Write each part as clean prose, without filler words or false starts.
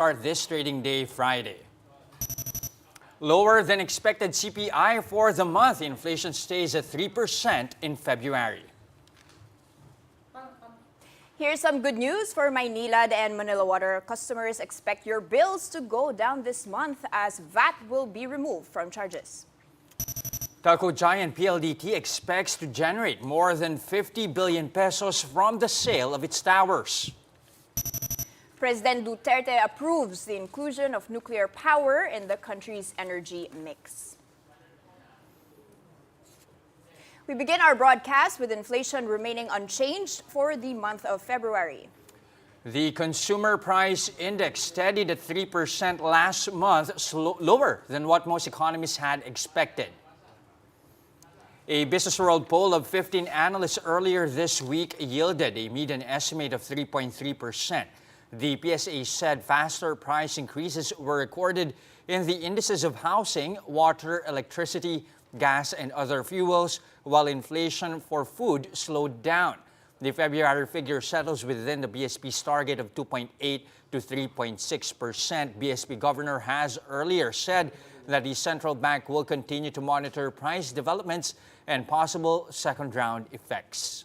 Start this trading day Friday. Lower than expected CPI for the month. Inflation stays at 3% in February. Here's some good news for Maynilad and Manila Water customers. Expect your bills to go down this month as VAT will be removed from charges. Telco giant PLDT expects to generate more than 50 billion pesos from the sale of its towers. President Duterte approves the inclusion of nuclear power in the country's energy mix. We begin our broadcast with inflation remaining unchanged for the month of February. The Consumer Price Index steadied at 3% last month, lower than what most economists had expected. A Businessworld poll of 15 analysts earlier this week yielded a median estimate of 3.3%. The PSA said faster price increases were recorded in the indices of housing, water, electricity, gas, and other fuels, while inflation for food slowed down. The February figure settles within the BSP's target of 2.8 to 3.6%. BSP governor has earlier said that the central bank will continue to monitor price developments and possible second-round effects.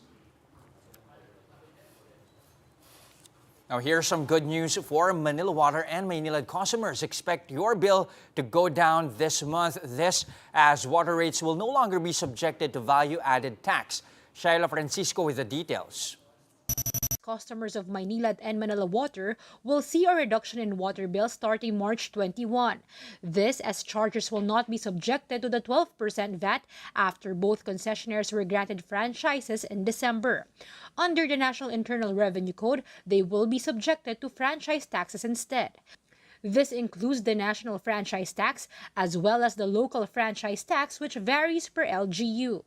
Now here's some good news for Manila Water and Maynilad customers. Expect your bill to go down this month. This as water rates will no longer be subjected to value-added tax. Shaila Francisco with the details. Customers of Maynilad and Manila Water will see a reduction in water bills starting March 21. This as chargers will not be subjected to the 12% VAT after both concessionaires were granted franchises in December. Under the National Internal Revenue Code, they will be subjected to franchise taxes instead. This includes the national franchise tax as well as the local franchise tax, which varies per LGU.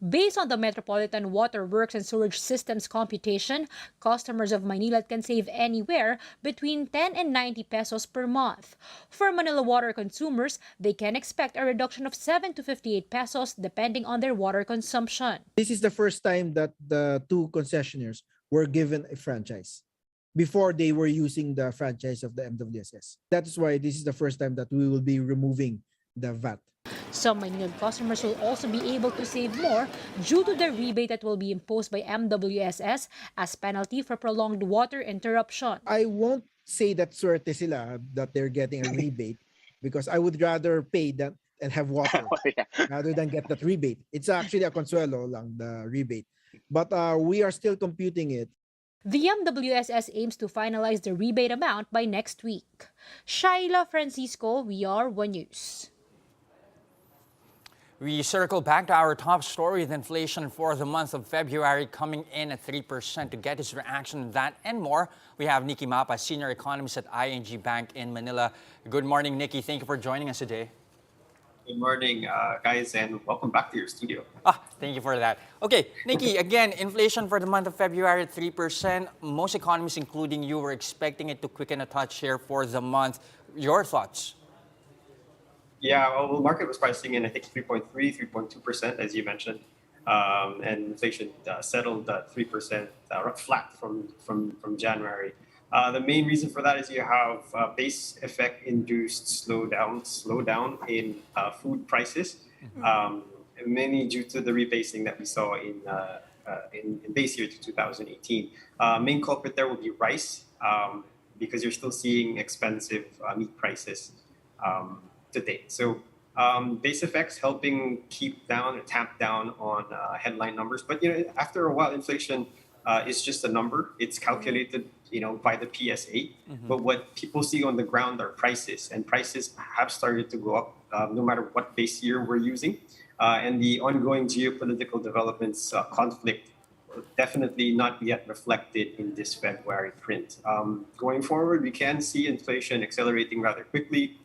Based on the Metropolitan Water Works and Sewerage Systems computation, customers of Maynilad can save anywhere between 10 and 90 pesos per month. For Manila Water consumers, they can expect a reduction of 7 to 58 pesos depending on their water consumption. This is the first time that the two concessionaires were given a franchise. Before they were using the franchise of the MWSS. That is why this is the first time that we will be removing the VAT. Some Maynilad customers will also be able to save more due to the rebate that will be imposed by MWSS as penalty for prolonged water interruption. I won't say that swerte sila that they're getting a rebate because I would rather pay that and have water rather than get that rebate. It's actually a consuelo lang, the rebate. But we are still computing it. The MWSS aims to finalize the rebate amount by next week. Shaila Francisco, VR1 News. We circle back to our top story with inflation for the month of February coming in at 3%. To get his reaction to that and more, we have Nicky Mapa, senior economist at ING Bank in Manila. Good morning, Nicky. Thank you for joining us today. Good morning, guys, and welcome back to your studio. Thank you for that. Okay, Nicky, again, inflation for the month of February at 3%. Most economists, including you, were expecting it to quicken a touch here for the month. Your thoughts? Yeah, well, the market was pricing in, I think, 3.3, 3.2%, as you mentioned. And inflation settled at 3%, flat from January. The main reason for that is you have base effect induced slowdown in food prices, mainly due to the rebasing that we saw in base year to 2018. Main culprit there would be rice, because you're still seeing expensive meat prices to date. So base effects helping tamp down on headline numbers. But after a while, inflation is just a number. It's calculated by the PSA. But what people see on the ground are prices, and prices have started to go up no matter what base year we're using. And the ongoing geopolitical developments, conflict, definitely not yet reflected in this February print. Going forward, we can see inflation accelerating rather quickly.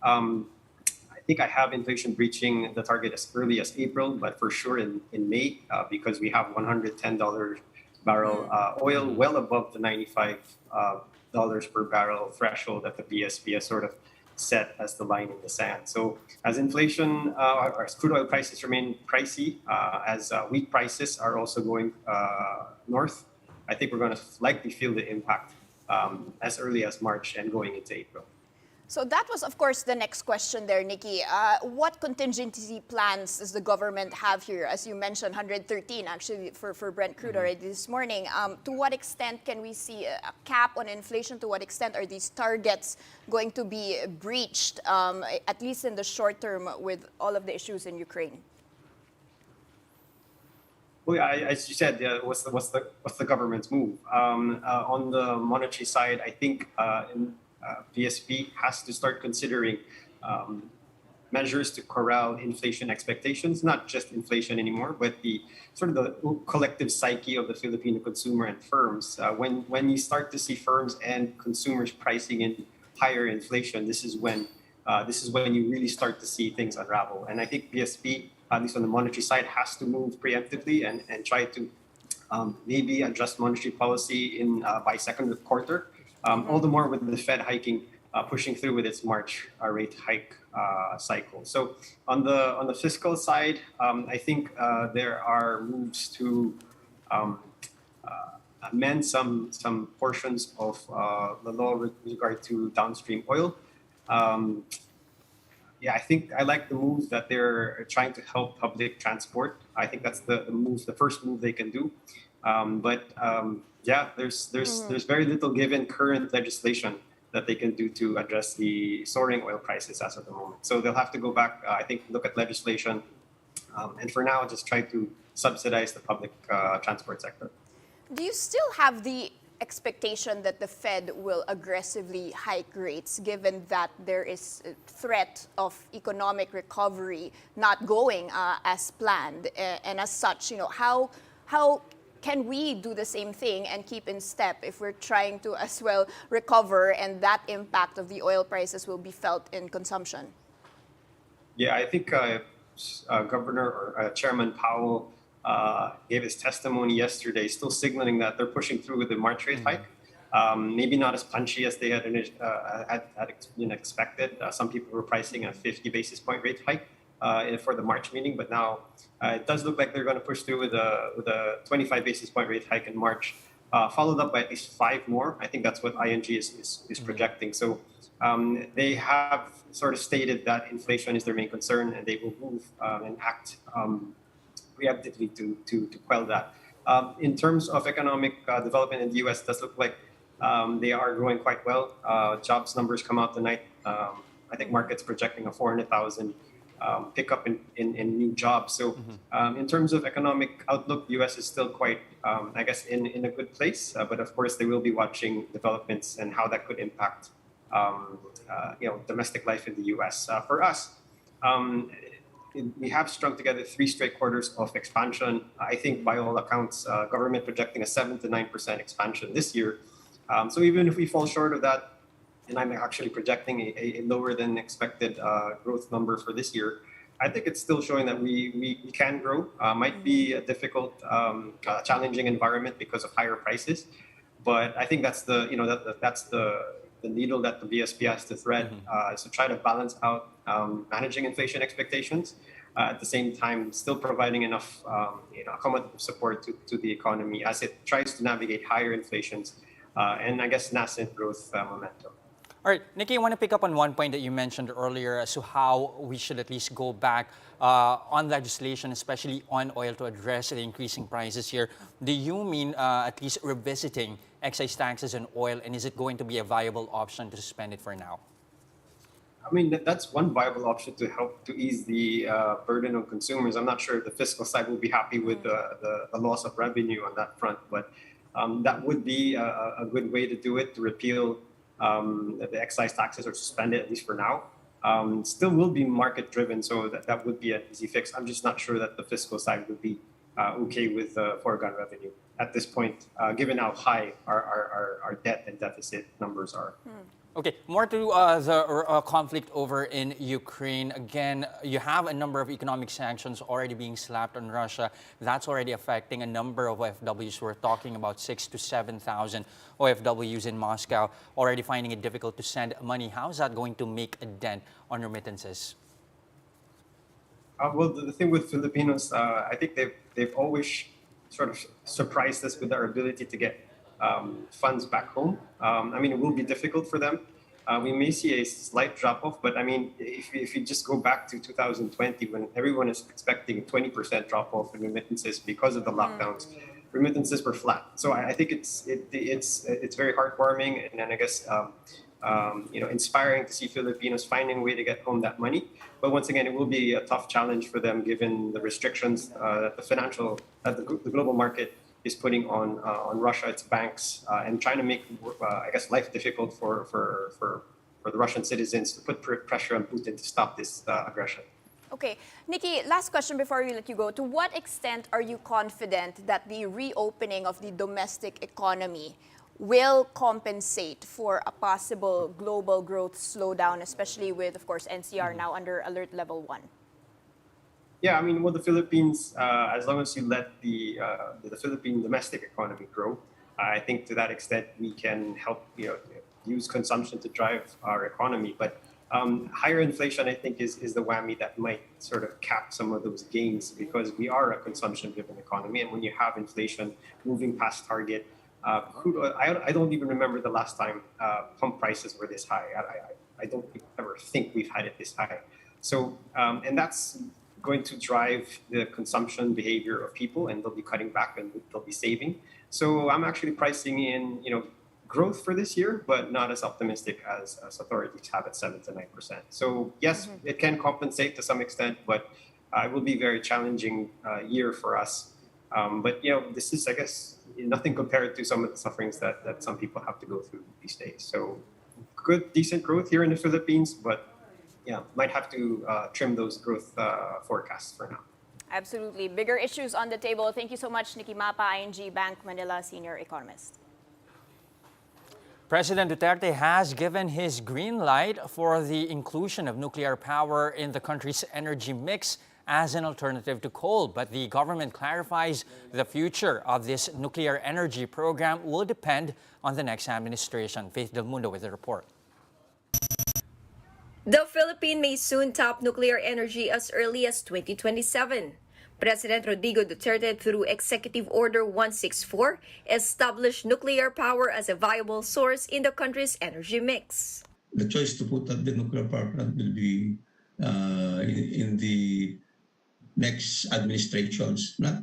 I think I have inflation breaching the target as early as April, but for sure in May, because we have $110 barrel oil, well above the $95 per barrel threshold that the BSP has sort of set as the line in the sand. So as inflation, as crude oil prices remain pricey, as wheat prices are also going north, I think we're going to likely feel the impact as early as March and going into April. So that was, of course, the next question there, Nicky. What contingency plans does the government have here? As you mentioned, 113 actually for Brent crude already this morning. To what extent can we see a cap on inflation? To what extent are these targets going to be breached, at least in the short term, with all of the issues in Ukraine? Well, yeah, as you said, what's the government's move? On the monetary side, I think BSP has to start considering measures to corral inflation expectations, not just inflation anymore, but the sort of the collective psyche of the Filipino consumer and firms. When you start to see firms and consumers pricing in higher inflation, this is when you really start to see things unravel. And I think BSP, at least on the monetary side, has to move preemptively and try to maybe adjust monetary policy in by second quarter. All the more with the Fed hiking, pushing through with its March rate hike cycle. So on the fiscal side, I think there are moves to amend some portions of the law with regard to downstream oil. Yeah, I think I like the move that they're trying to help public transport. I think that's the first move they can do. Yeah, there's very little given current legislation that they can do to address the soaring oil prices as of the moment. So they'll have to go back, I think, look at legislation, and for now, just try to subsidize the public transport sector. Do you still have the expectation that the Fed will aggressively hike rates, given that there is a threat of economic recovery not going as planned, and as such, how can we do the same thing and keep in step if we're trying to as well recover, and that impact of the oil prices will be felt in consumption? Yeah, I think Governor or Chairman Powell gave his testimony yesterday, still signaling that they're pushing through with the March rate hike. Maybe not as punchy as they had expected. Some people were pricing a 50 basis point rate hike for the March meeting, but now it does look like they're going to push through with a 25 basis point rate hike in March, followed up by at least 5 more. I think that's what ING is projecting. So they have sort of stated that inflation is their main concern, and they will move and act preemptively to quell that. In terms of economic development in the U.S., it does look like they are growing quite well. Jobs numbers come out tonight. I think market's projecting a 400,000 pickup in new jobs. So in terms of economic outlook, the U.S. is still quite, I guess, in a good place. But of course, they will be watching developments and how that could impact, domestic life in the U.S. For us, we have strung together 3 straight quarters of expansion. I think by all accounts, government projecting a 7 to 9% expansion this year. So even if we fall short of that, and I'm actually projecting a lower than expected growth number for this year, I think it's still showing that we can grow. Might be a difficult, challenging environment because of higher prices, but I think that's that's the needle that the BSP has to thread, is to try to balance out managing inflation expectations, at the same time still providing enough accommodative support to the economy as it tries to navigate higher inflations and I guess nascent growth momentum. All right, Nicky, I want to pick up on one point that you mentioned earlier as to how we should at least go back on legislation, especially on oil, to address the increasing prices here. Do you mean at least revisiting excise taxes on oil, and is it going to be a viable option to suspend it for now? I mean, that's one viable option to help to ease the burden on consumers. I'm not sure if the fiscal side will be happy with the loss of revenue on that front, but that would be a good way to do it, to repeal the excise taxes or suspend it, at least for now. Still will be market driven, so that would be an easy fix. I'm just not sure that the fiscal side would be okay with foregone revenue at this point, given how high our debt and deficit numbers are. Okay, more to the conflict over in Ukraine. Again, you have a number of economic sanctions already being slapped on Russia. That's already affecting a number of OFWs. We're talking about 6,000 to 7,000 OFWs in Moscow, already finding it difficult to send money. How is that going to make a dent on remittances? Well, the thing with Filipinos, I think they've always sort of surprised us with their ability to get funds back home. I mean, it will be difficult for them. We may see a slight drop off, but I mean, if you just go back to 2020, when everyone is expecting a 20% drop off in remittances because of the lockdowns, remittances were flat. So I think it's very heartwarming, and I guess inspiring to see Filipinos finding a way to get home that money. But once again, it will be a tough challenge for them given the restrictions that the global market is putting on Russia, its banks, and trying to make I guess life difficult for the Russian citizens to put pressure on Putin to stop this aggression. Okay, Nicky, last question before we let you go. To what extent are you confident that the reopening of the domestic economy will compensate for a possible global growth slowdown, especially with, of course, NCR now under alert level 1? Yeah, I mean, well, the Philippines, as long as you let the Philippine domestic economy grow, I think to that extent we can help use consumption to drive our economy. But higher inflation, I think, is the whammy that might sort of cap some of those gains, because we are a consumption-driven economy, and when you have inflation moving past target, I don't even remember the last time pump prices were this high. I don't ever think we've had it this high. So and that's going to drive the consumption behavior of people, and they'll be cutting back and they'll be saving. So I'm actually pricing in, growth for this year, but not as optimistic as authorities have at 7 to 9%. So yes, it can compensate to some extent, but it will be a very challenging year for us. But this is, I guess, nothing compared to some of the sufferings that some people have to go through these days. So good, decent growth here in the Philippines, but might have to trim those growth forecasts for now. Absolutely. Bigger issues on the table. Thank you so much, Nicky Mapa, ING Bank Manila Senior Economist. President Duterte has given his green light for the inclusion of nuclear power in the country's energy mix as an alternative to coal. But the government clarifies the future of this nuclear energy program will depend on the next administration. Faith Del Mundo with the report. The Philippines may soon tap nuclear energy as early as 2027. President Rodrigo Duterte, through Executive Order 164, established nuclear power as a viable source in the country's energy mix. The choice to put up the nuclear power plant will be in the next administrations, not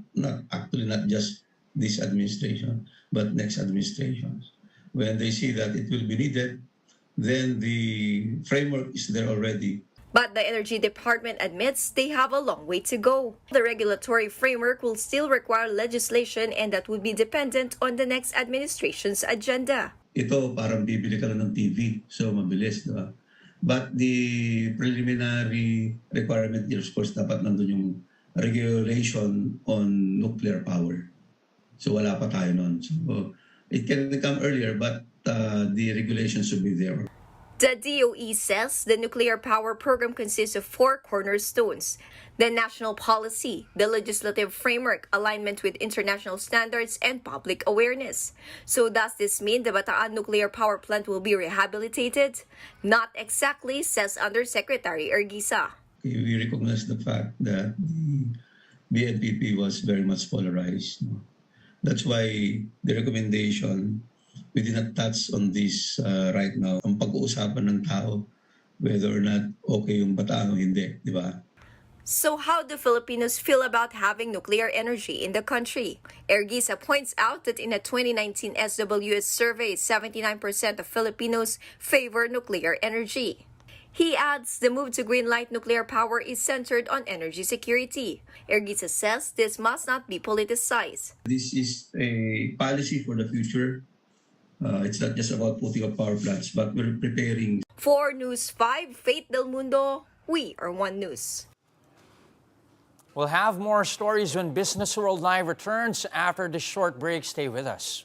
just this administration, but next administrations. When they see that it will be needed, then the framework is there already. But the Energy Department admits they have a long way to go. The regulatory framework will still require legislation, and that would be dependent on the next administration's agenda. Ito parang bibili ka lang ng TV, so mabilis, di ba? But the preliminary requirement here, of course, dapat nandun yung regulation on nuclear power. So wala pa tayo nun. So it can come earlier, but the regulations should be there. The DOE says the nuclear power program consists of 4 cornerstones: the national policy, the legislative framework, alignment with international standards, and public awareness. So does this mean the Bataan nuclear power plant will be rehabilitated? Not exactly, says Undersecretary Erguisa. We recognize the fact that the BNPP was very much polarized. That's why the recommendation, we did not touch on this right now. Ang pag-uusapan ng tao, whether or not okay yung Bataan o hindi, di ba? So how do Filipinos feel about having nuclear energy in the country? Erguisa points out that in a 2019 SWS survey, 79% of Filipinos favor nuclear energy. He adds the move to greenlight nuclear power is centered on energy security. Erguisa says this must not be politicized. This is a policy for the future. It's not just about putting up power plants, but we're preparing. For News 5, Faith Del Mundo, we are One News. We'll have more stories when Business World Live returns after this short break. Stay with us.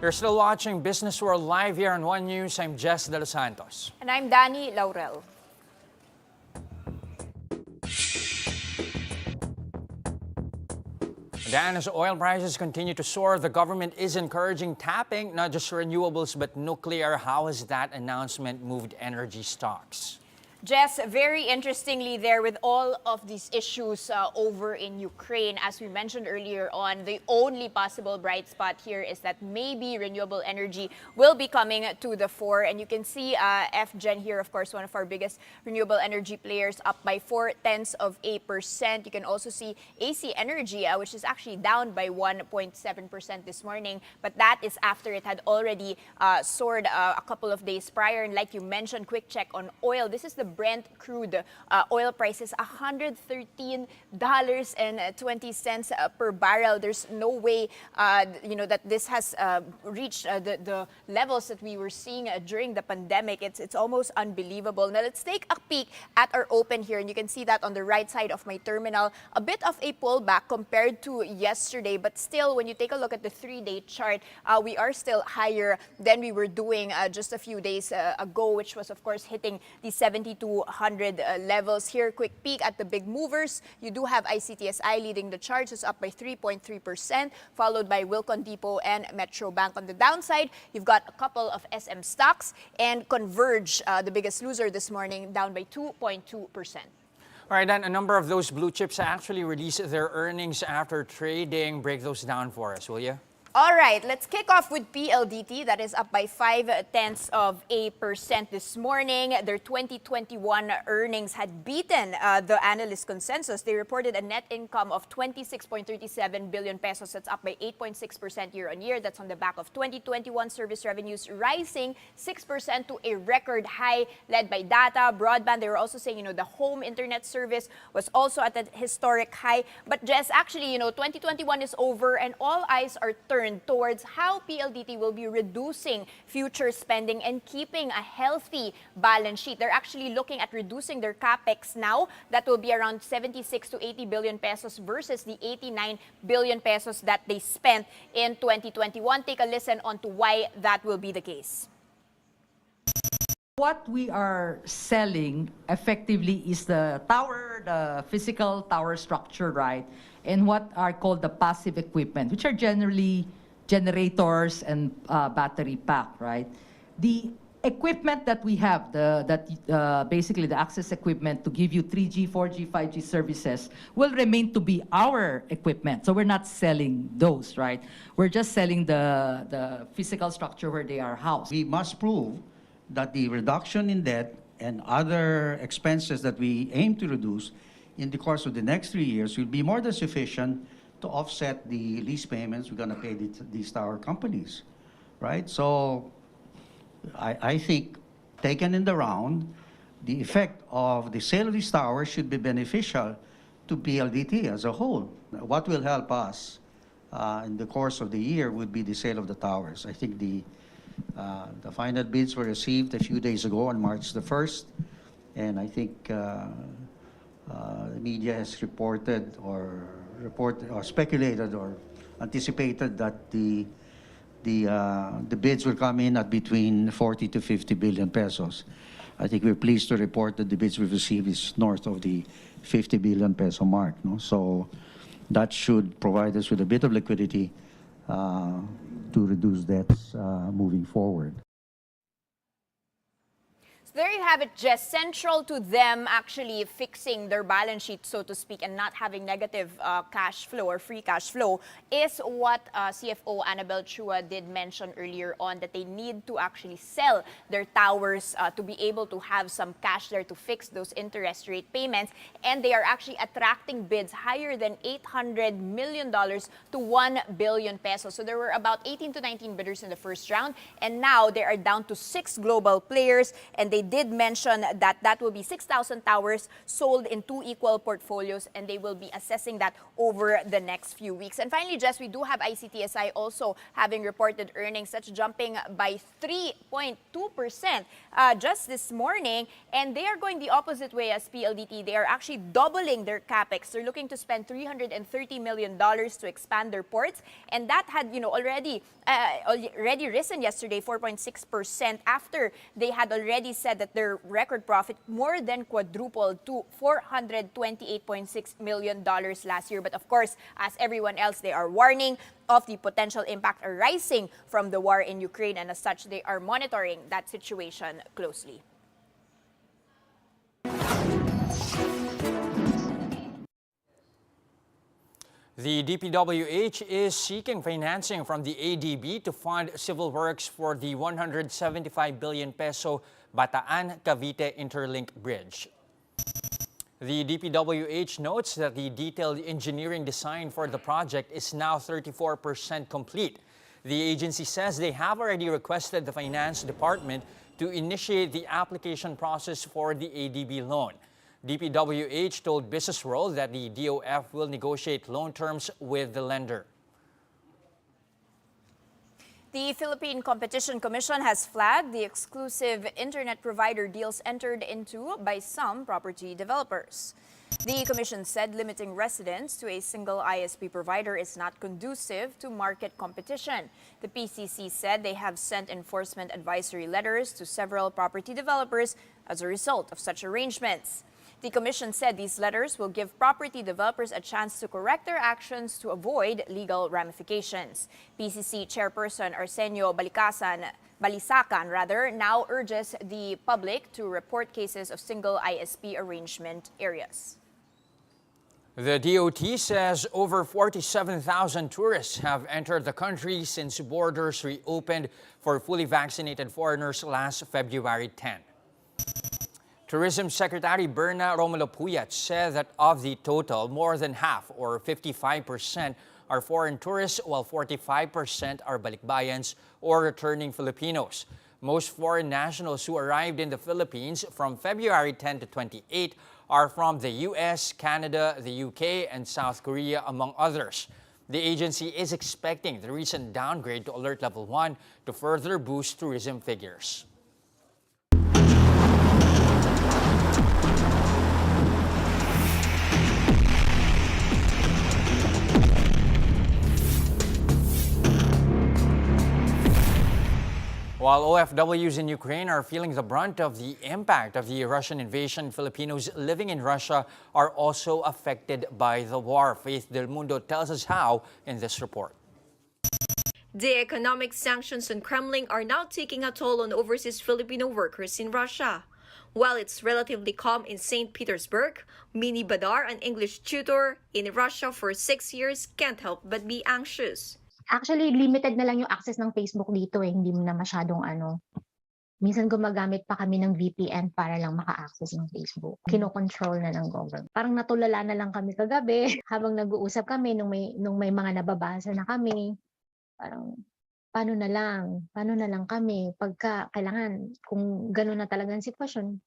You're still watching Business World live here on One News. I'm Jess Delos Santos. And I'm Danie, Laurel. Dan, as oil prices continue to soar, the government is encouraging tapping not just renewables but nuclear. How has that announcement moved energy stocks? Jess, very interestingly there with all of these issues over in Ukraine, as we mentioned earlier on, the only possible bright spot here is that maybe renewable energy will be coming to the fore. And you can see FGen here, of course, one of our biggest renewable energy players, up by 0.4%. You can also see AC Energy, which is actually down by 1.7% this morning. But that is after it had already soared a couple of days prior. And like you mentioned, quick check on oil. This is the Brent crude oil prices, $113.20 per barrel. There's no way, that this has reached the levels that we were seeing during the pandemic. It's almost unbelievable. Now let's take a peek at our open here, and you can see that on the right side of my terminal, a bit of a pullback compared to yesterday, but still, when you take a look at the 3-day chart, we are still higher than we were doing just a few days ago, which was, of course, hitting the 7200 levels. Here, quick peek at the big movers. You do have ICTSI leading the charge. It's up by 3.3%, followed by Wilcon Depot and Metro Bank. On the downside, you've got a couple of SM stocks, and Converge, the biggest loser this morning, down by 2.2%. All right, then a number of those blue chips actually released their earnings after trading. Break those down for us, will you? All right, let's kick off with PLDT. That is up by 0.5% this morning. Their 2021 earnings had beaten the analyst consensus. They reported a net income of 26.37 billion pesos. That's up by 8.6% year on year. That's on the back of 2021 service revenues rising 6% to a record high, led by data, broadband. They were also saying, the home internet service was also at a historic high. But Jess, actually, 2021 is over and all eyes are turned towards how PLDT will be reducing future spending and keeping a healthy balance sheet. They're actually looking at reducing their capex now. That will be around 76 to 80 billion pesos versus the 89 billion pesos that they spent in 2021. Take a listen on to why that will be the case. What we are selling effectively is the tower, the physical tower structure, right? And what are called the passive equipment, which are generally generators and battery pack, right? The equipment that we have, basically the access equipment to give you 3G, 4G, 5G services will remain to be our equipment. So we're not selling those, right? We're just selling the physical structure where they are housed. We must prove that the reduction in debt and other expenses that we aim to reduce in the course of the next 3 years will be more than sufficient to offset the lease payments we're going to pay these tower companies, right? So I think, taken in the round, the effect of the sale of these towers should be beneficial to PLDT as a whole. What will help us in the course of the year would be the sale of the towers. I think the final bids were received a few days ago on March the 1st, and I think the media has reported or speculated or anticipated that the bids will come in at between 40 to 50 billion pesos. I think we're pleased to report that the bids we've received is north of the 50 billion peso mark. No? So that should provide us with a bit of liquidity to reduce debts moving forward. There you have it, Jess. Central to them actually fixing their balance sheet, so to speak, and not having negative cash flow or free cash flow is what CFO Annabel Chua did mention earlier on, that they need to actually sell their towers to be able to have some cash there to fix those interest rate payments. And they are actually attracting bids higher than $800 million to 1 billion pesos. So there were about 18 to 19 bidders in the first round, and now they are down to 6 global players, and they did mention that will be 6,000 towers sold in 2 equal portfolios, and they will be assessing that over the next few weeks. And finally, Jess, we do have ICTSI also having reported earnings that's jumping by 3.2% just this morning, and they are going the opposite way as PLDT. They are actually doubling their capex. They're looking to spend $330 million to expand their ports, and that had already risen yesterday 4.6% after they had already said that their record profit more than quadrupled to $428.6 million last year. But of course, as everyone else, they are warning of the potential impact arising from the war in Ukraine, and as such, they are monitoring that situation closely. The DPWH is seeking financing from the ADB to fund civil works for the 175 billion peso Bataan-Cavite Interlink Bridge. The DPWH notes that the detailed engineering design for the project is now 34% complete. The agency says they have already requested the Finance Department to initiate the application process for the ADB loan. DPWH told Businessworld that the DOF will negotiate loan terms with the lender. The Philippine Competition Commission has flagged the exclusive internet provider deals entered into by some property developers. The commission said limiting residents to a single ISP provider is not conducive to market competition. The PCCC said they have sent enforcement advisory letters to several property developers as a result of such arrangements. The commission said these letters will give property developers a chance to correct their actions to avoid legal ramifications. PCC Chairperson Arsenio Balisacan now urges the public to report cases of single ISP arrangement areas. The DOT says over 47,000 tourists have entered the country since borders reopened for fully vaccinated foreigners last February 10. Tourism Secretary Berna Romulo Puyat said that of the total, more than half or 55% are foreign tourists while 45% are balikbayans or returning Filipinos. Most foreign nationals who arrived in the Philippines from February 10 to 28 are from the US, Canada, the UK, and South Korea, among others. The agency is expecting the recent downgrade to Alert Level 1 to further boost tourism figures. While OFWs in Ukraine are feeling the brunt of the impact of the Russian invasion, Filipinos living in Russia are also affected by the war. Faith Del Mundo tells us how in this report. The economic sanctions on Kremlin are now taking a toll on overseas Filipino workers in Russia. While it's relatively calm in St. Petersburg, Mini Badar, an English tutor in Russia for 6 years, can't help but be anxious. Actually, limited na lang yung access ng Facebook dito eh. Hindi mo na masyadong Minsan gumagamit pa kami ng VPN para lang maka-access ng Facebook. Kino-control na ng government. Parang natulala na lang kami kagabi habang nag-uusap kami nung may mga nababasa na kami. Parang paano na lang kami pagka kailangan kung gano'n na talagang sitwasyon.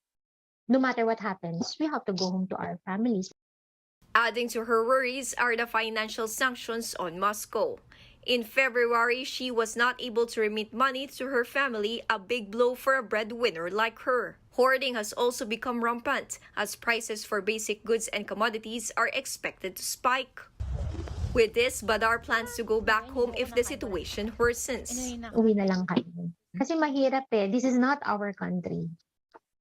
No matter what happens, we have to go home to our families. Adding to her worries are the financial sanctions on Moscow. In February, she was not able to remit money to her family, a big blow for a breadwinner like her. Hoarding has also become rampant as prices for basic goods and commodities are expected to spike. With this, Badar plans to go back home if the situation worsens. Uwi na lang kami. Kasi mahirap eh. This is not our country.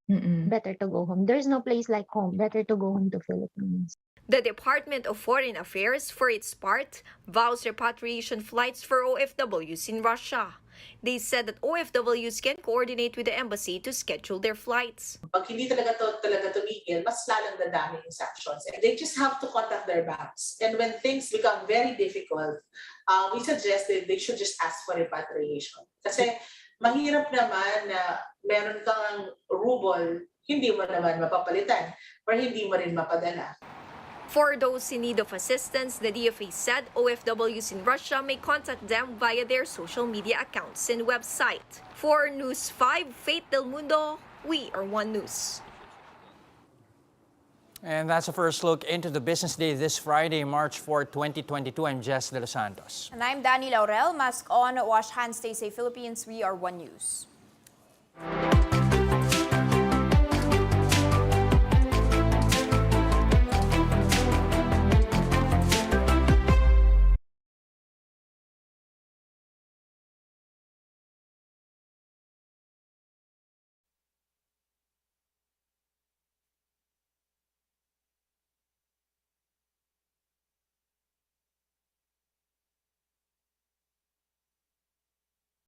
Better to go home. There's no place like home. Better to go home to Philippines. The Department of Foreign Affairs, for its part, vows repatriation flights for OFWs in Russia. They said that OFWs can coordinate with the embassy to schedule their flights. Pag hindi talaga tumigil, mas lalong dadami yung sanctions. And they just have to contact their banks. And when things become very difficult, we suggest that they should just ask for repatriation. Kasi mahirap naman na meron kang ruble, hindi mo naman mapapalitan or hindi mo rin mapadala. For those in need of assistance, the DFA said OFWs in Russia may contact them via their social media accounts and website. For News 5, Faith Del Mundo, we are One News. And that's the first look into the business day this Friday, March 4, 2022. I'm Jess De Los Santos. And I'm Danie Laurel. Mask on, wash hands, stay safe, Philippines. We are One News.